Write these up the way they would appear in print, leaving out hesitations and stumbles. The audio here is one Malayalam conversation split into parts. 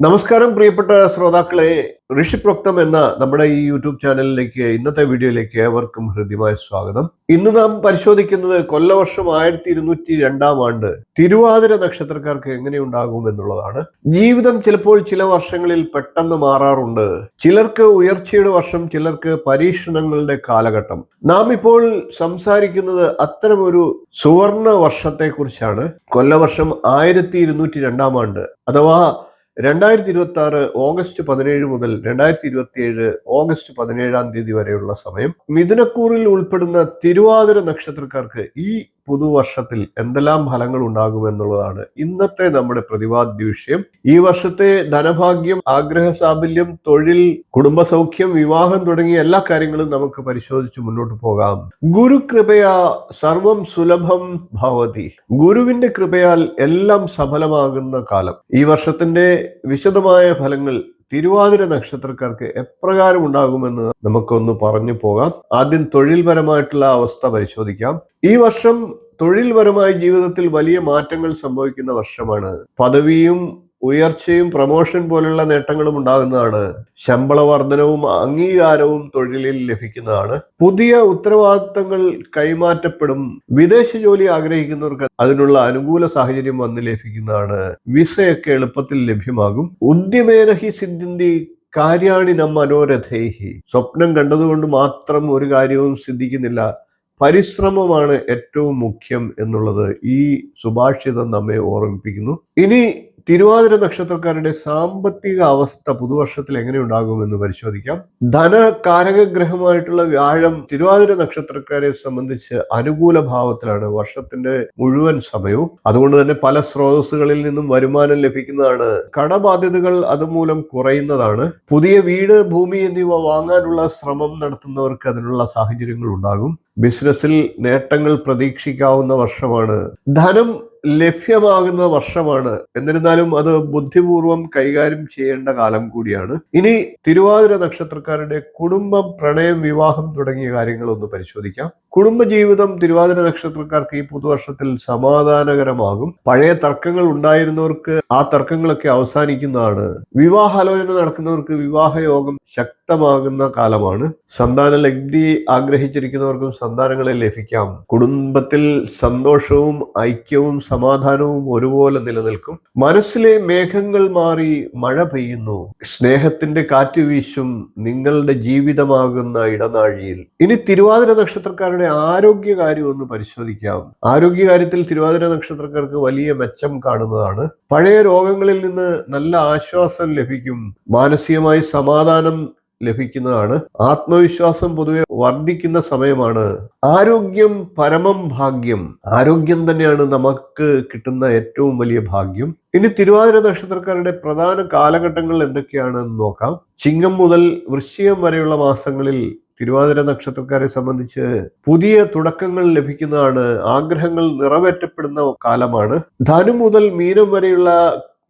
നമസ്കാരം പ്രിയപ്പെട്ട ശ്രോതാക്കളെ, ഋഷിപ്രോക്തം എന്ന നമ്മുടെ ഈ യൂട്യൂബ് ചാനലിലേക്ക് ഇന്നത്തെ വീഡിയോയിലേക്ക് ഏവർക്കും ഹൃദ്യമായ സ്വാഗതം. ഇന്ന് നാം പരിശോധിക്കുന്നത് കൊല്ലവർഷം 1202 തിരുവാതിര നക്ഷത്രക്കാർക്ക് എങ്ങനെയുണ്ടാകും എന്നുള്ളതാണ്. ജീവിതം ചിലപ്പോൾ ചില വർഷങ്ങളിൽ പെട്ടെന്ന് മാറാറുണ്ട്. ചിലർക്ക് ഉയർച്ചയുടെ വർഷം, ചിലർക്ക് പരീക്ഷണങ്ങളുടെ കാലഘട്ടം. നാം ഇപ്പോൾ സംസാരിക്കുന്നത് അത്തരമൊരു സുവർണ വർഷത്തെ കുറിച്ചാണ്. കൊല്ലവർഷം 1202 അഥവാ 2026 ഓഗസ്റ്റ് 17 മുതൽ 2027 ഓഗസ്റ്റ് 17 വരെയുള്ള സമയം. മിഥുനക്കൂറിൽ ഉൾപ്പെടുന്ന തിരുവാതിര നക്ഷത്രക്കാർക്ക് ഈ പുതുവർഷത്തിൽ എന്തെല്ലാം ഫലങ്ങൾ ഉണ്ടാകുമെന്നുള്ളതാണ് ഇന്നത്തെ നമ്മുടെ പ്രതിപാദ്യ വിഷയം. ഈ വർഷത്തെ ധനഭാഗ്യം, ആഗ്രഹ സാഫല്യം, തൊഴിൽ, കുടുംബസൗഖ്യം, വിവാഹം തുടങ്ങിയ എല്ലാ കാര്യങ്ങളും നമുക്ക് പരിശോധിച്ച് മുന്നോട്ട് പോകാം. ഗുരുകൃപയാ സർവം സുലഭം ഭവതി. ഗുരുവിന്റെ കൃപയാൽ എല്ലാം സഫലമാകുന്ന കാലം. ഈ വർഷത്തിന്റെ വിശദമായ ഫലങ്ങൾ തിരുവാതിര നക്ഷത്രക്കാർക്ക് എപ്രകാരം ഉണ്ടാകുമെന്ന് നമുക്കൊന്ന് പറഞ്ഞു പോകാം. ആദ്യം തൊഴിൽപരമായിട്ടുള്ള അവസ്ഥ പരിശോധിക്കാം. ഈ വർഷം തൊഴിൽപരമായ ജീവിതത്തിൽ വലിയ മാറ്റങ്ങൾ സംഭവിക്കുന്ന വർഷമാണ്. പദവിയും ഉയർച്ചയും പ്രമോഷൻ പോലുള്ള നേട്ടങ്ങളും ഉണ്ടാകുന്നതാണ്. ശമ്പള വർധനവും അംഗീകാരവും തൊഴിലിൽ ലഭിക്കുന്നതാണ്. പുതിയ ഉത്തരവാദിത്തങ്ങൾ കൈമാറ്റപ്പെടും. വിദേശ ജോലി ആഗ്രഹിക്കുന്നവർക്ക് അതിനുള്ള അനുകൂല സാഹചര്യം വന്ന് ലഭിക്കുന്നതാണ്. വിസയൊക്കെ എളുപ്പത്തിൽ ലഭ്യമാകും. ഉദ്യമേന ഹി സിദ്ധിന്തി കാര്യാണി മനോരഥൈഹി. സ്വപ്നം കണ്ടതുകൊണ്ട് മാത്രം ഒരു കാര്യവും സിദ്ധിക്കുന്നില്ല. പരിശ്രമമാണ് ഏറ്റവും മുഖ്യം എന്നുള്ളത് ഈ സുഭാഷിതം നമ്മെ ഓർമ്മിപ്പിക്കുന്നു. ഇനി തിരുവാതിര നക്ഷത്രക്കാരുടെ സാമ്പത്തിക അവസ്ഥ പുതുവർഷത്തിൽ എങ്ങനെ ഉണ്ടാകുമെന്ന് പരിശോധിക്കാം. ധനകാരകഗ്രഹമായിട്ടുള്ള വ്യാഴം തിരുവാതിര നക്ഷത്രക്കാരെ സംബന്ധിച്ച് അനുകൂല ഭാവത്തിലാണ് വർഷത്തിന്റെ മുഴുവൻ സമയവും. അതുകൊണ്ട് തന്നെ പല സ്രോതസ്സുകളിൽ നിന്നും വരുമാനം ലഭിക്കുന്നതാണ്. കടബാധ്യതകൾ അതുമൂലം കുറയുന്നതാണ്. പുതിയ വീട്, ഭൂമി എന്നിവ വാങ്ങാനുള്ള ശ്രമം നടത്തുന്നവർക്ക് അതിനുള്ള സാഹചര്യങ്ങൾ ഉണ്ടാകും. ബിസിനസ്സിൽ നേട്ടങ്ങൾ പ്രതീക്ഷിക്കാവുന്ന വർഷമാണ്. ധനം ലഭ്യമാകുന്ന വർഷമാണ്. എന്നിരുന്നാലും അത് ബുദ്ധിപൂർവം കൈകാര്യം ചെയ്യേണ്ട കാലം കൂടിയാണ്. ഇനി തിരുവാതിര നക്ഷത്രക്കാരുടെ കുടുംബം, പ്രണയം, വിവാഹം തുടങ്ങിയ കാര്യങ്ങളൊന്ന് പരിശോധിക്കാം. കുടുംബജീവിതം തിരുവാതിര നക്ഷത്രക്കാർക്ക് ഈ പുതുവർഷത്തിൽ സമാധാനകരമാകും. പഴയ തർക്കങ്ങൾ ഉണ്ടായിരുന്നവർക്ക് ആ തർക്കങ്ങളൊക്കെ അവസാനിക്കുന്നതാണ്. വിവാഹാലോചന നടക്കുന്നവർക്ക് വിവാഹയോഗം ശക്തമാകുന്ന കാലമാണ്. സന്താന ലബ്ധി ആഗ്രഹിച്ചിരിക്കുന്നവർക്കും സന്താനങ്ങളെ ലഭിക്കാം. കുടുംബത്തിൽ സന്തോഷവും ഐക്യവും സമാധാനവും ഒരുപോലെ നിലനിൽക്കും. മനസ്സിലെ മേഘങ്ങൾ മാറി മഴ പെയ്യുന്നു. സ്നേഹത്തിന്റെ കാറ്റ് വീശും നിങ്ങളുടെ ജീവിതമാകുന്ന ഇടനാഴിയിൽ. ഇനി തിരുവാതിര നക്ഷത്രക്കാരുടെ ആരോഗ്യകാര്യം ഒന്ന് പരിശോധിക്കാം. ആരോഗ്യകാര്യത്തിൽ തിരുവാതിര നക്ഷത്രക്കാർക്ക് വലിയ മെച്ചം കാണുന്നതാണ്. പഴയ രോഗങ്ങളിൽ നിന്ന് നല്ല ആശ്വാസം ലഭിക്കും. മാനസികമായി സമാധാനം ലഭിക്കുന്നതാണ്. ആത്മവിശ്വാസം പൊതുവെ വർദ്ധിക്കുന്ന സമയമാണ്. ആരോഗ്യം പരമം ഭാഗ്യം. ആരോഗ്യം തന്നെയാണ് നമുക്ക് കിട്ടുന്ന ഏറ്റവും വലിയ ഭാഗ്യം. ഇനി തിരുവാതിര നക്ഷത്രക്കാരുടെ പ്രധാന കാലഘട്ടങ്ങൾ എന്തൊക്കെയാണെന്ന് നോക്കാം. ചിങ്ങം മുതൽ വൃശ്ചികം വരെയുള്ള മാസങ്ങളിൽ തിരുവാതിര നക്ഷത്രക്കാരെ സംബന്ധിച്ച് പുതിയ തുടക്കങ്ങൾ ലഭിക്കുന്നതാണ്. ആഗ്രഹങ്ങൾ നിറവേറ്റപ്പെടുന്ന കാലമാണ്. ധനു മുതൽ മീനം വരെയുള്ള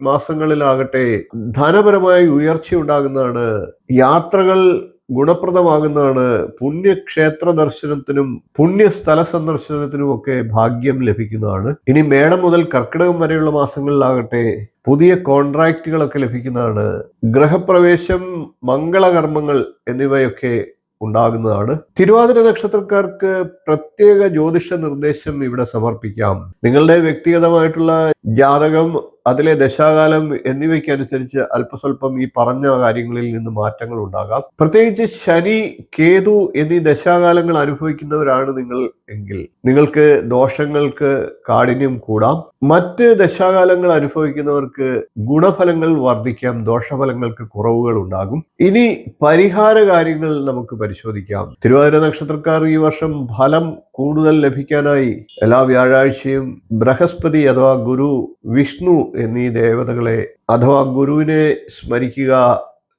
മാസങ്ങളിലാകട്ടെ ധനപരമായി ഉയർച്ച ഉണ്ടാകുന്നതാണ്. യാത്രകൾ ഗുണപ്രദമാകുന്നതാണ്. പുണ്യക്ഷേത്ര ദർശനത്തിനും പുണ്യസ്ഥല സന്ദർശനത്തിനും ഒക്കെ ഭാഗ്യം ലഭിക്കുന്നതാണ്. ഇനി മേടം മുതൽ കർക്കിടകം വരെയുള്ള മാസങ്ങളിലാകട്ടെ പുതിയ കോൺട്രാക്റ്റുകളൊക്കെ ലഭിക്കുന്നതാണ്. ഗൃഹപ്രവേശം, മംഗളകർമ്മങ്ങൾ എന്നിവയൊക്കെ ഉണ്ടാകുന്നതാണ്. തിരുവാതിര നക്ഷത്രക്കാർക്ക് പ്രത്യേക ജ്യോതിഷ നിർദ്ദേശം ഇവിടെ സമർപ്പിക്കാം. നിങ്ങളുടെ വ്യക്തിഗതമായിട്ടുള്ള ജാതകം, അതിലെ ദശാകാലം എന്നിവയ്ക്കനുസരിച്ച് അല്പസ്വല്പം ഈ പറഞ്ഞ കാര്യങ്ങളിൽ നിന്ന് മാറ്റങ്ങൾ ഉണ്ടാകാം. പ്രത്യേകിച്ച് ശനി, കേതു എന്നീ ദശാകാലങ്ങൾ അനുഭവിക്കുന്നവരാണ് നിങ്ങൾ എങ്കിൽ നിങ്ങൾക്ക് ദോഷങ്ങൾക്ക് കാഠിന്യം കൂടാം. മറ്റ് ദശാകാലങ്ങൾ അനുഭവിക്കുന്നവർക്ക് ഗുണഫലങ്ങൾ വർദ്ധിക്കാം, ദോഷഫലങ്ങൾക്ക് കുറവുകൾ ഉണ്ടാകും. ഇനി പരിഹാര കാര്യങ്ങൾ നമുക്ക് പരിശോധിക്കാം. തിരുവാതിര നക്ഷത്രക്കാർ ഈ വർഷം ഫലം കൂടുതൽ ലഭിക്കാനായി എല്ലാ വ്യാഴാഴ്ചയും ബൃഹസ്പതി അഥവാ ഗുരു, വിഷ്ണു എന്നീ ദേവതകളെ അഥവാ ഗുരുവിനെ സ്മരിക്കുക,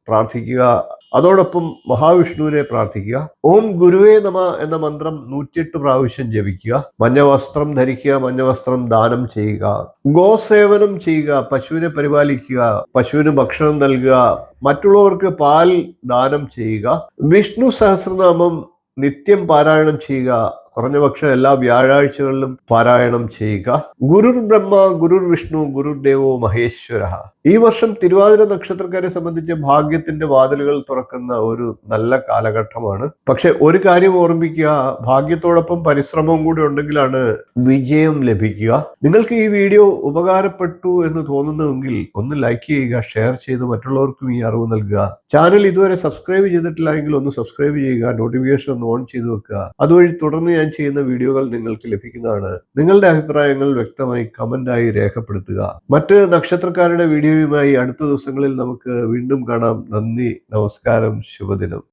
പ്രാർത്ഥിക്കുക. അതോടൊപ്പം മഹാവിഷ്ണുവിനെ പ്രാർത്ഥിക്കുക. ഓം ഗുരുവേ നമ എന്ന മന്ത്രം 108 പ്രാവശ്യം ജപിക്കുക. മഞ്ഞവസ്ത്രം ധരിക്കുക, മഞ്ഞവസ്ത്രം ദാനം ചെയ്യുക. ഗോസേവനം ചെയ്യുക, പശുവിനെ പരിപാലിക്കുക, പശുവിന് ഭക്ഷണം നൽകുക, മറ്റുള്ളവർക്ക് പാൽ ദാനം ചെയ്യുക. വിഷ്ണു സഹസ്രനാമം നിത്യം പാരായണം ചെയ്യുക. കുറഞ്ഞപക്ഷം എല്ലാ വ്യാഴാഴ്ചകളിലും പാരായണം ചെയ്യുക. ഗുരുർ ബ്രഹ്മ ഗുരുർ വിഷ്ണു ഗുരുദേവോ മഹേശ്വര. ഈ വർഷം തിരുവാതിര നക്ഷത്രക്കാരെ സംബന്ധിച്ച് ഭാഗ്യത്തിന്റെ വാതിലുകൾ തുറക്കുന്ന ഒരു നല്ല കാലഘട്ടമാണ്. പക്ഷെ ഒരു കാര്യം ഓർമ്മിക്കുക, ഭാഗ്യത്തോടൊപ്പം പരിശ്രമവും കൂടി ഉണ്ടെങ്കിലാണ് വിജയം ലഭിക്കുക. നിങ്ങൾക്ക് ഈ വീഡിയോ ഉപകാരപ്പെട്ടു എന്ന് തോന്നുന്നുവെങ്കിൽ ഒന്ന് ലൈക്ക് ചെയ്യുക, ഷെയർ ചെയ്ത് മറ്റുള്ളവർക്കും ഈ അറിവ് നൽകുക. ചാനൽ ഇതുവരെ സബ്സ്ക്രൈബ് ചെയ്തിട്ടില്ല എങ്കിൽ ഒന്ന് സബ്സ്ക്രൈബ് ചെയ്യുക, നോട്ടിഫിക്കേഷൻ ഒന്ന് ഓൺ ചെയ്ത് വെക്കുക. അതുവഴി തുടർന്ന് ഞാൻ ചെയ്യുന്ന വീഡിയോകൾ നിങ്ങൾക്ക് ലഭിക്കുന്നതാണ്. നിങ്ങളുടെ അഭിപ്രായങ്ങൾ വ്യക്തമായി കമന്റായി രേഖപ്പെടുത്തുക. മറ്റ് നക്ഷത്രക്കാരുടെ വീഡിയോയുമായി അടുത്ത ദിവസങ്ങളിൽ നമുക്ക് വീണ്ടും കാണാം. നന്ദി, നമസ്കാരം, ശുഭദിനം.